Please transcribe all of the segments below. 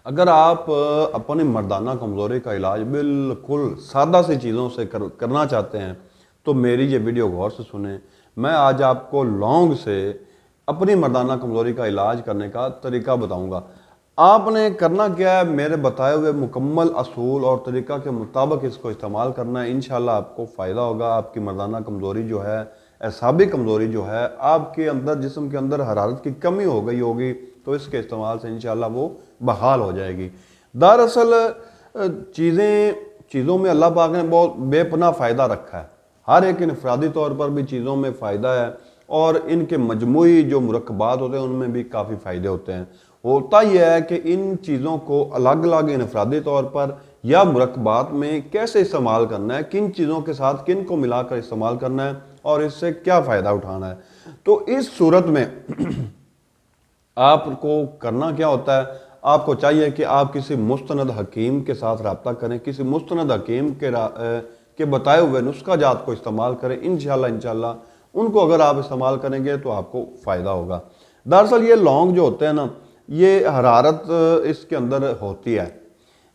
اگر آپ اپنی مردانہ کمزوری کا علاج بالکل سادہ سی چیزوں سے کرنا چاہتے ہیں تو میری یہ ویڈیو غور سے سنیں۔ میں آج آپ کو لونگ سے اپنی مردانہ کمزوری کا علاج کرنے کا طریقہ بتاؤں گا۔ آپ نے کرنا کیا ہے، میرے بتائے ہوئے مکمل اصول اور طریقہ کے مطابق اس کو استعمال کرنا ہے، انشاءاللہ آپ کو فائدہ ہوگا۔ آپ کی مردانہ کمزوری جو ہے، اعصابی کمزوری جو ہے، آپ کے اندر جسم کے اندر حرارت کی کمی ہو گئی ہوگی تو اس کے استعمال سے انشاءاللہ وہ بحال ہو جائے گی۔ دراصل چیزوں میں اللہ پاک نے بہت بے پناہ فائدہ رکھا ہے، ہر ایک انفرادی طور پر بھی چیزوں میں فائدہ ہے اور ان کے مجموعی جو مرکبات ہوتے ہیں ان میں بھی کافی فائدے ہوتے ہیں۔ ہوتا یہ ہے کہ ان چیزوں کو الگ الگ انفرادی طور پر یا مرکبات میں کیسے استعمال کرنا ہے، کن چیزوں کے ساتھ کن کو ملا کر استعمال کرنا ہے اور اس سے کیا فائدہ اٹھانا ہے۔ تو اس صورت میں آپ کو کرنا کیا ہوتا ہے، آپ کو چاہیے کہ آپ کسی مستند حکیم کے ساتھ رابطہ کریں، کسی مستند حکیم کے بتائے ہوئے نسخہ جات کو استعمال کریں۔ انشاءاللہ ان کو اگر آپ استعمال کریں گے تو آپ کو فائدہ ہوگا۔ دراصل یہ لونگ جو ہوتے ہیں نا، یہ حرارت اس کے اندر ہوتی ہے،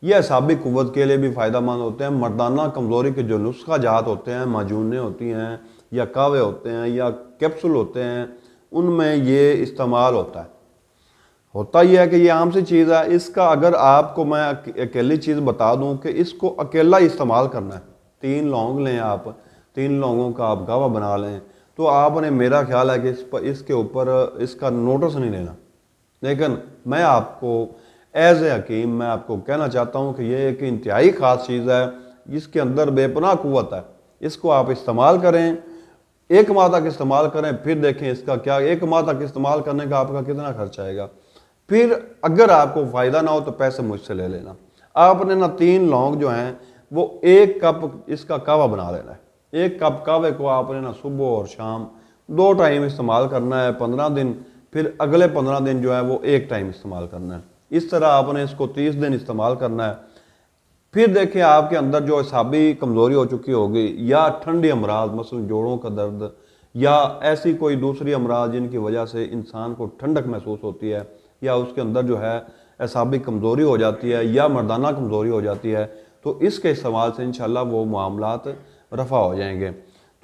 یہ اعصابی قوت کے لیے بھی فائدہ مند ہوتے ہیں۔ مردانہ کمزوری کے جو نسخہ جات ہوتے ہیں، معجونیں ہوتی ہیں یا کاوے ہوتے ہیں یا کیپسول ہوتے ہیں، ان میں یہ استعمال ہوتا ہے۔ ہوتا یہ ہے کہ یہ عام سی چیز ہے، اس کا اگر آپ کو میں اکیلی چیز بتا دوں کہ اس کو اکیلا استعمال کرنا ہے، 3 لونگ لیں آپ، 3 لونگوں کا آپ گاوا بنا لیں تو آپ نے، میرا خیال ہے کہ اس کے اوپر اس کا نوٹس نہیں لینا۔ لیکن میں آپ کو ایز اے حکیم میں آپ کو کہنا چاہتا ہوں کہ یہ ایک انتہائی خاص چیز ہے، جس کے اندر بے پناہ قوت ہے۔ اس کو آپ استعمال کریں، 1 ماہ تک استعمال کریں، پھر دیکھیں اس کا کیا، 1 ماہ تک استعمال کرنے کا آپ کا کتنا خرچ آئے گا۔ پھر اگر آپ کو فائدہ نہ ہو تو پیسے مجھ سے لے لینا۔ آپ نے 3 لونگ جو ہیں وہ 1 کپ اس کا کعوہ بنا لینا ہے۔ 1 کپ کعوے کو آپ نے صبح اور شام 2 ٹائم استعمال کرنا ہے 15 دن، پھر اگلے 15 دن جو ہے وہ 1 ٹائم استعمال کرنا ہے۔ اس طرح آپ نے اس کو 30 دن استعمال کرنا ہے۔ پھر دیکھیں آپ کے اندر جو اعصابی کمزوری ہو چکی ہوگی یا ٹھنڈی امراض، مثلا جوڑوں کا درد یا ایسی کوئی دوسری امراض جن کی وجہ سے انسان کو ٹھنڈک محسوس ہوتی ہے یا اس کے اندر جو ہے اعصابی کمزوری ہو جاتی ہے یا مردانہ کمزوری ہو جاتی ہے، تو اس کے استعمال سے انشاءاللہ وہ معاملات رفع ہو جائیں گے۔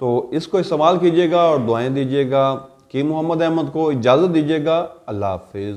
تو اس کو استعمال کیجئے گا اور دعائیں دیجئے گا۔ کی محمد احمد کو اجازت دیجئے گا۔ اللہ حافظ۔